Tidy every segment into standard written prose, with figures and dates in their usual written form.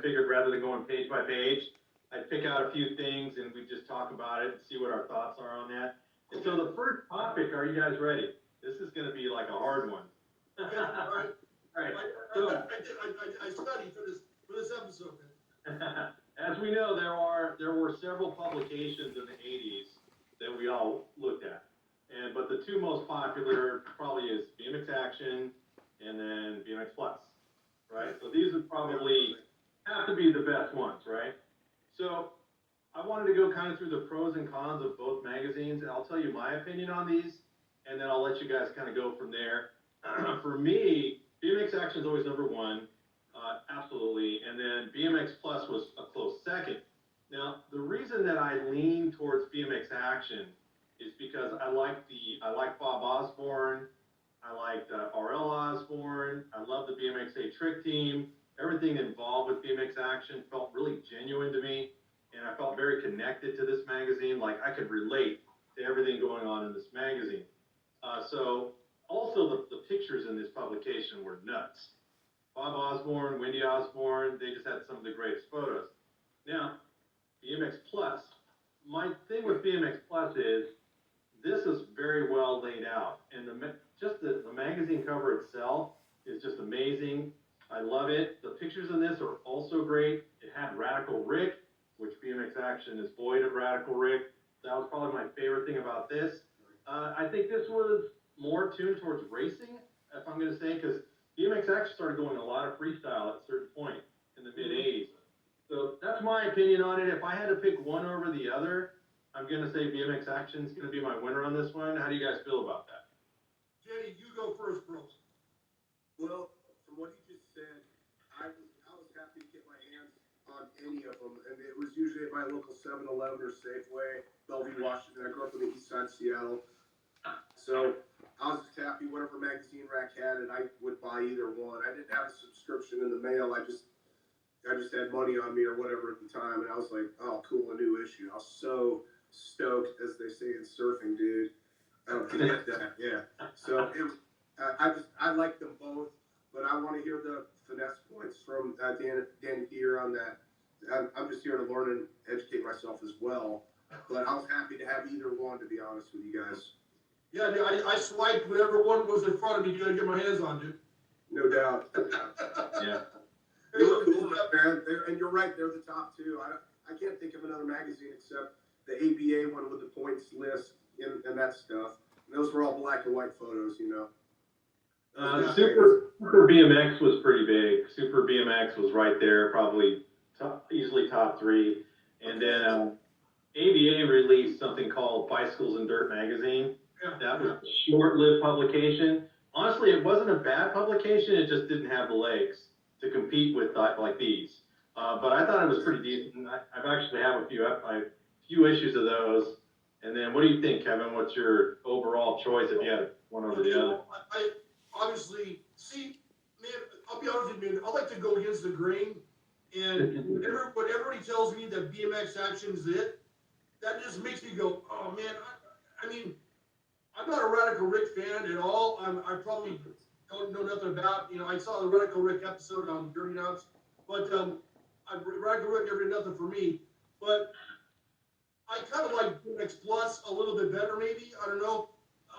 figured rather than going page by page, I'd pick out a few things and we'd just talk about it and see what our thoughts are on that. And so the first topic, are you guys ready? This is going to be like a hard one. All right. All right. I studied for this episode. As we know, there were several publications in the 80s that we all looked at. But the two most popular probably is BMX Action and then BMX Plus, right? So these would probably have to be the best ones, right? So I wanted to go kind of through the pros and cons of both magazines, and I'll tell you my opinion on these, and then I'll let you guys kind of go from there. For me, BMX Action is always number one, absolutely, and then BMX Plus was a close second. Now, the reason that I lean towards BMX Action is because I like Bob Osborne, I liked RL Osborne, I love the BMXA Trick Team. Everything involved with BMX Action felt really genuine to me, and I felt very connected to this magazine. Like I could relate to everything going on in this magazine. So also the pictures in this publication were nuts. Bob Osborne, Wendy Osborne, they just had some of the greatest photos. Now, BMX Plus, my thing with BMX Plus is this is very well laid out, and the magazine cover itself is just amazing. I love it. The pictures in this are also great. It had Radical Rick, which BMX Action is void of Radical Rick. That was probably my favorite thing about this. I think this was more tuned towards racing, if I'm going to say, because BMX Action started going a lot of freestyle at a certain point in the mid-'80s. So that's my opinion on it. If I had to pick one over the other, I'm going to say BMX Action is going to be my winner on this one. How do you guys feel about that? Jenny, you go first, bro. Well, from what you just said, I was happy to get my hands on any of them, and it was usually at my local 7-Eleven or Safeway, Bellevue, Washington. I grew up on the east side of Seattle, so I was just happy whatever magazine rack had it, I would buy either one. I didn't have a subscription in the mail. I just had money on me or whatever at the time, and I was like, oh, cool, a new issue. I was so stoked, as they say in surfing, dude. To get that, yeah. So I like them both, but I want to hear the finesse points from Danny here on that. I'm just here to learn and educate myself as well. But I was happy to have either one, to be honest with you guys. Yeah, I swiped whatever one was in front of me to get my hands on, dude. No doubt. Yeah. They were cool, man. And you're right, they're the top two. I can't think of another magazine except the ABA one with the points list and that stuff. And those were all black and white photos, you know. Super BMX was pretty big. Super BMX was right there, probably easily top three. And then ABA released something called Bicycles and Dirt Magazine. That was a short-lived publication. Honestly, it wasn't a bad publication. It just didn't have the legs to compete with like these. But I thought it was pretty decent. I've actually have a few issues of those. And then what do you think, Kevin? What's your overall choice if you had one over the other? I obviously, see, man, I'll be honest with you, man, I like to go against the grain. And when everybody tells me that BMX Action is it, that just makes me go, oh, man, I mean, I'm not a Radical Rick fan at all. I probably don't know nothing about, I saw the Radical Rick episode on Dirty Nuts, but Radical Rick never did nothing for me. But I kind of like BMX Plus a little bit better, maybe. I don't know.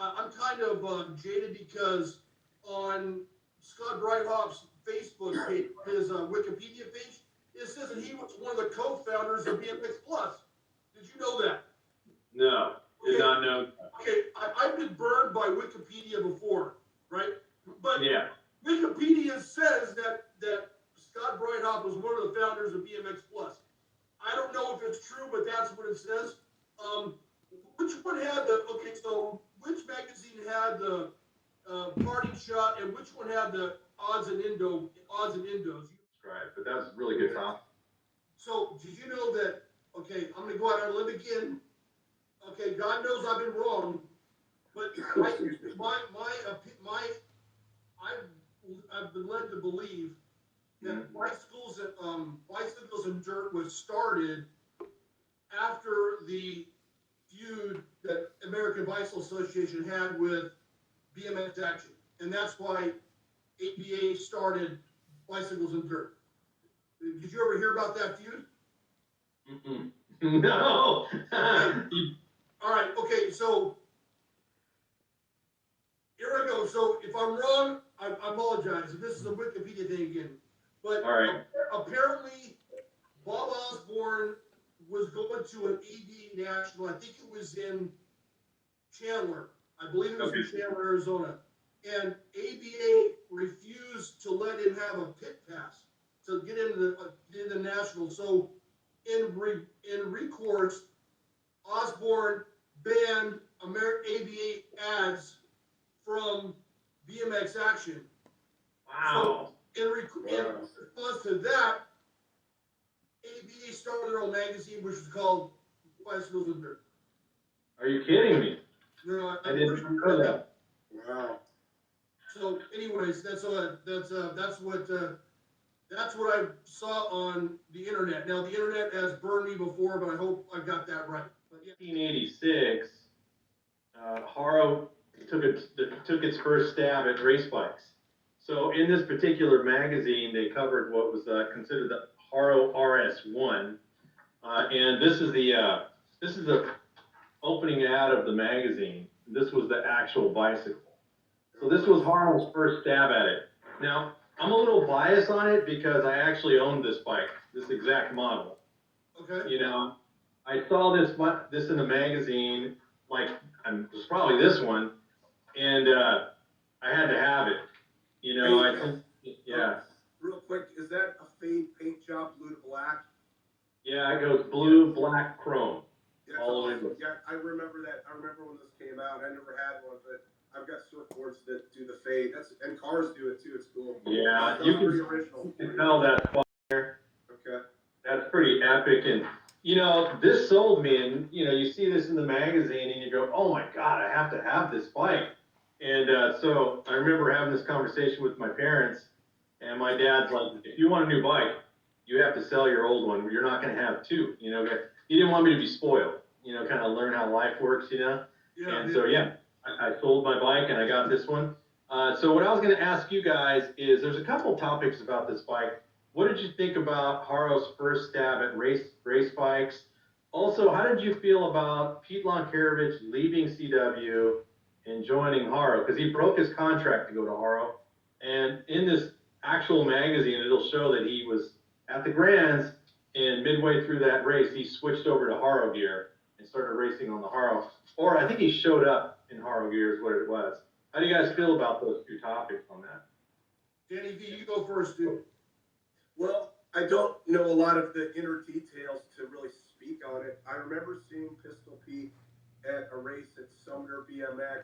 I'm kind of jaded because on Scott Breithop's Facebook page, his Wikipedia page, it says that he was one of the co-founders of BMX Plus. Did you know that? No, did not know. Okay, I've been burned by Wikipedia before, right? But yeah. Wikipedia says that Scott Breithop was one of the founders of BMX Plus. I don't know if it's true, but that's what it says. Which one had which magazine had the parting shot, and which one had the odds and endos? Right, but that's really good, Tom. So did you know that? Okay, I'm gonna go out on a limb again. Okay, God knows I've been wrong, but I've been led to believe that bicycles and dirt was started after the feud that American Bicycle Association had with BMX Action, and that's why ABA started Bicycles and Dirt. Did you ever hear about that feud? Mm-mm. No. All right, okay, so here I go. So if I'm wrong, I apologize. This is a Wikipedia thing again. But All right. apparently, Bob Osborne was going to an AD National. I think it was in Chandler. I believe it was in Chandler, Arizona. And ABA refused to let him have a pit pass to get into the national. So in recourse, Osborne banned ABA ads from BMX Action. Wow. So in response to that, ABA started their own magazine, which is called Bicycles and Dirt. Are you kidding me? No, I didn't know that. Wow. So, anyways, that's what I saw on the internet. Now, the internet has burned me before, but I hope I got that right. But yeah. 1986, Haro took its first stab at race bikes. So in this particular magazine, they covered what was considered the Haro RS1, and this is the opening ad of the magazine. This was the actual bicycle. So this was Haro's first stab at it. Now, I'm a little biased on it because I actually owned this bike, this exact model. Okay. You know, I saw this in the magazine, like, it was probably this one, and I had to have it. You know, yeah. Real quick, is that a fade paint job, blue to black? Yeah, it goes blue, black, chrome. Yeah, all the way. awesome. Yeah, I remember that. I remember when this came out. I never had one, but I've got surfboards that do the fade. And cars do it too. It's cool. Yeah, That's you pretty original. can tell that fire. Okay. That's pretty epic, and you know, this sold me, and you know, you see this in the magazine, and you go, "Oh my God, I have to have this bike." And so I remember having this conversation with my parents, and my dad's like, "If you want a new bike, you have to sell your old one. You're not going to have two." You know, he didn't want me to be spoiled. You know, kind of learn how life works. You know, Yeah. and so yeah, I sold my bike and I got this one. So what I was going to ask you guys is, there's a couple topics about this bike. What did you think about Haro's first stab at race bikes? Also, how did you feel about Pete Lonkarovich leaving CW and joining Haro? Because he broke his contract to go to Haro. And in this actual magazine, it'll show that he was at the Grands, and midway through that race, he switched over to Haro gear and started racing on the Haro. Or I think he showed up in Haro gear is what it was. How do you guys feel about those two topics on that? Danny V, you go first, dude. Well, I don't know a lot of the inner details to really speak on it. I remember seeing Pistol Pete at a race at Sumner BMX,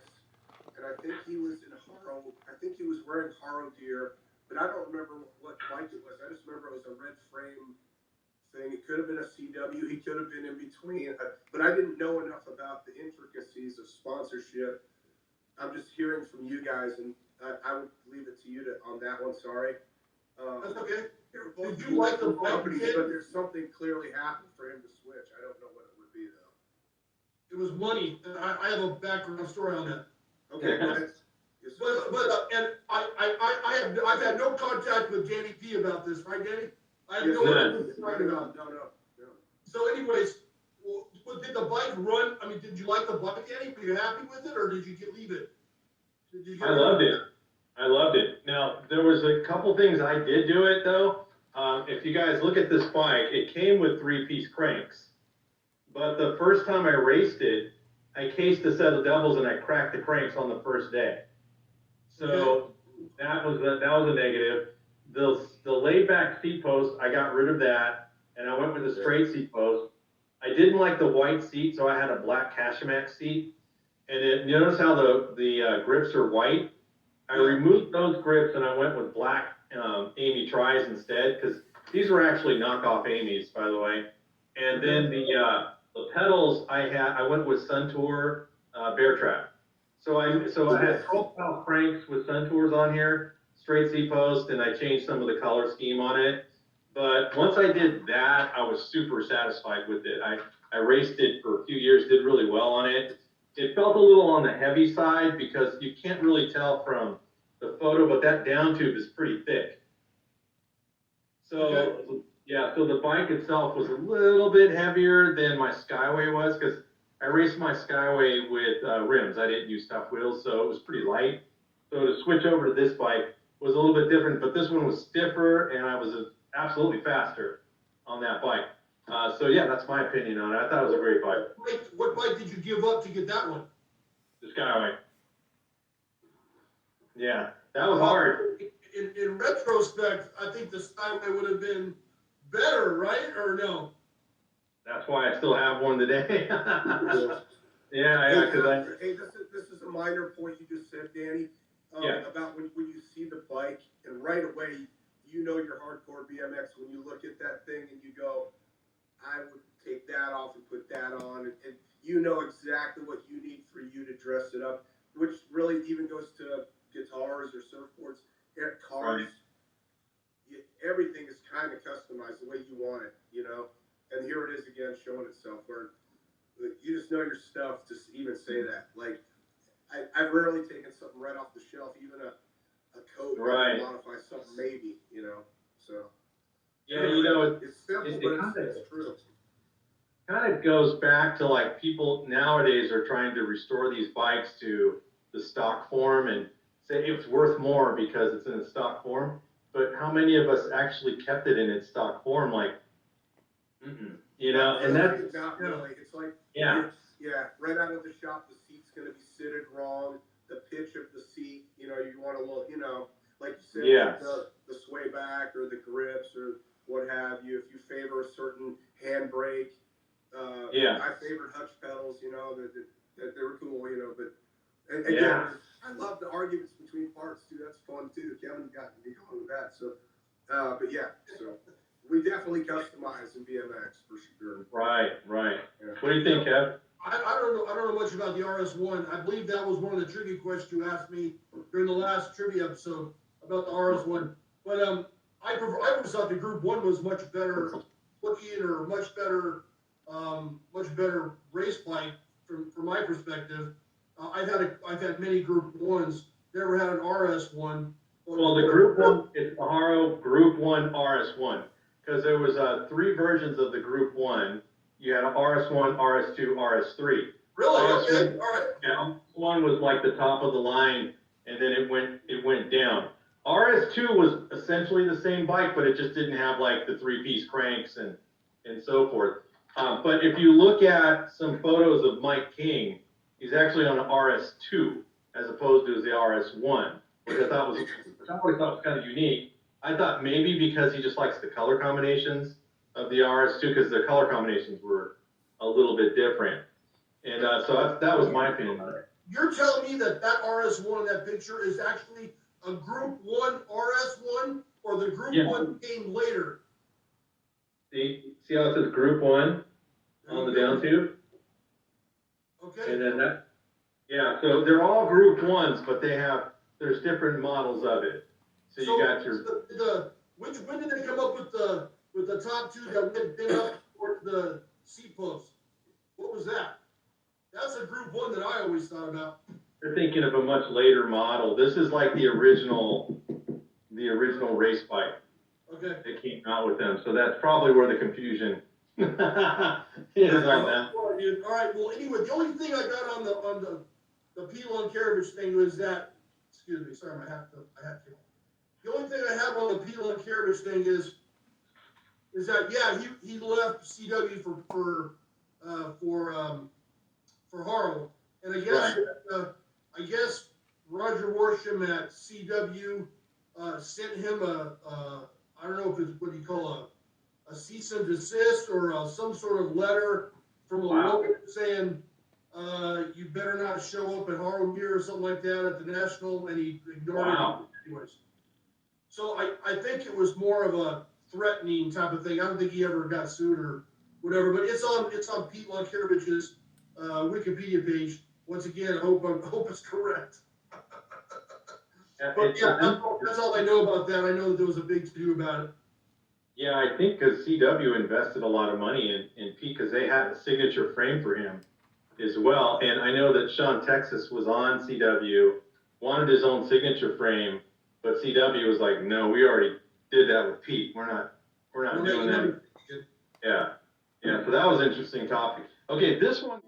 and I think he was in Haro. I think he was wearing Haro gear, but I don't remember what bike it was. I just remember it was a red frame thing. It could have been a CW. He could have been in between, but I didn't know enough about the intricacies of sponsorship. I'm just hearing from you guys, and I would leave it to you on that one. Sorry. That's okay. Did you like the companies, bike? but there's something clearly happened for him to switch. I don't know what it would be though. It was money. I have a background story on that. Okay, go ahead. And I've had no contact with Danny P about this, right, Danny? I have no Yes, idea what you're talking about. No. So anyways, did the bike run? I mean, did you like the bike, Danny? Were you happy with it, or did you leave it? I loved it. I loved it. Now, there was a couple things I did do it though. If you guys look at this bike, it came with 3-piece cranks. But the first time I raced it, I cased a set of doubles and I cracked the cranks on the first day. So that was a negative. The laid back seat post, I got rid of that and I went with a straight seat post. I didn't like the white seat, so I had a black Cashimax seat. And you notice how the grips are white? I removed those grips and I went with black Amy Tries instead, because these were actually knockoff Amy's, by the way. And then the pedals I went with Suntour Bear Trap. So I had profile cranks with Suntours on here, straight seat post, and I changed some of the color scheme on it. But once I did that, I was super satisfied with it. I raced it for a few years, did really well on it. It felt a little on the heavy side because you can't really tell from the photo, but that down tube is pretty thick. So Yeah, so the bike itself was a little bit heavier than my Skyway was, because I raced my Skyway with rims. I didn't use stuff wheels, so it was pretty light. So to switch over to this bike was a little bit different, but this one was stiffer, and I was absolutely faster on that bike. So yeah, that's my opinion on it. I thought it was a great bike, What bike did you give up to get that one? the Skyway. Yeah, that was hard. In retrospect, I think the Skyway would have been better, right? Or no? That's why I still have one today. Yeah, because Hey, this is a minor point you just said, Danny, Yeah. about when you see the bike and right away, you know you're hardcore BMX when you look at that thing and you go, I would take that off and put that on, and you know exactly what you need for you to dress it up, which really even goes to guitars or surfboards, cars. Right. Everything is kind of customized the way you want it, you know. And here it is again showing itself where you just know your stuff to even say that. Like I've rarely taken something right off the shelf, even a coat, Right. modify something maybe, you know. So Yeah, you know, it's simple, it but kind of it's true. kind of goes back to like people nowadays are trying to restore these bikes to the stock form and say it's worth more because it's in its stock form. But how many of us actually kept it in its stock form? Like, you know, and that's Not really. It's like yeah, right out of the shop, the seat's gonna be seated wrong. The pitch of the seat, you know, you want a little, you know, like you said, Yeah. the sway back or the grips or what have you. If you favor a certain handbrake, Yeah. I favored hutch pedals, you know, that they were cool, you know. But and Yeah. again, I love the arguments between parts too. That's fun too. Kevin got me going with that. So, but yeah, so we definitely customize in BMX for sure. right. Yeah. What do you think, Kev? I don't know much about the RS1. I believe that was one of the trivia questions you asked me during the last trivia episode about the RS1. But I always thought the Group 1 was much better looking or much better race bike from my perspective. I've had many Group 1s. Never had an RS1. Well, the Group 1, it's the Haro Group 1 RS1, because there was 3 versions of the Group 1. You had a RS1, RS2, RS3. Really? RS1, Okay. All right. yeah, one was like the top of the line, and then it went down. RS2 was essentially the same bike, but it just didn't have like the 3-piece cranks and so forth. But if you look at some photos of Mike King, he's actually on an RS2 as opposed to the RS1, which I always thought was kind of unique. I thought maybe because he just likes the color combinations of the RS2, because the color combinations were a little bit different. And so that was my opinion on it. You're telling me that RS1 in that picture is actually a Group 1 RS1, or the Group Yeah. 1 came later? See how it says Group 1 on the down tube? Okay. And then yeah, so they're all Group 1s, but there's different models of it. So you got your, when did they come up with the top two that went been up toward the seat post? What was that? That's a Group 1 that I always thought about. they're thinking of a much later model. This is like the original race bike Okay. that came out with them. So that's probably where the confusion is on that. All right. Well, anyway, the only thing I got on the Pelon Caravage thing was that. Excuse me. Sorry, I have to. The only thing I have on the Pelon Caravage thing is that yeah, he left CW for Haro, and I guess Roger Worsham at CW sent him I don't know if it's what you call a cease and desist or some sort of letter from a lawyer saying you better not show up at Haro Gear or something like that at the National, and he ignored it anyways. So I think it was more of a threatening type of thing. I don't think he ever got sued or whatever, but it's on Pete Lonkaravich's Wikipedia page. Once again, I hope it's correct. But yeah, that's all I know about that. I know that there was a big to-do about it. Yeah, I think because CW invested a lot of money in Pete, because they had a signature frame for him as well. And I know that Sean Texas was on CW, wanted his own signature frame, but CW was like, no, we already did that with Pete. We're not we're not doing that. Yeah, yeah, so that was an interesting topic. Okay, this one.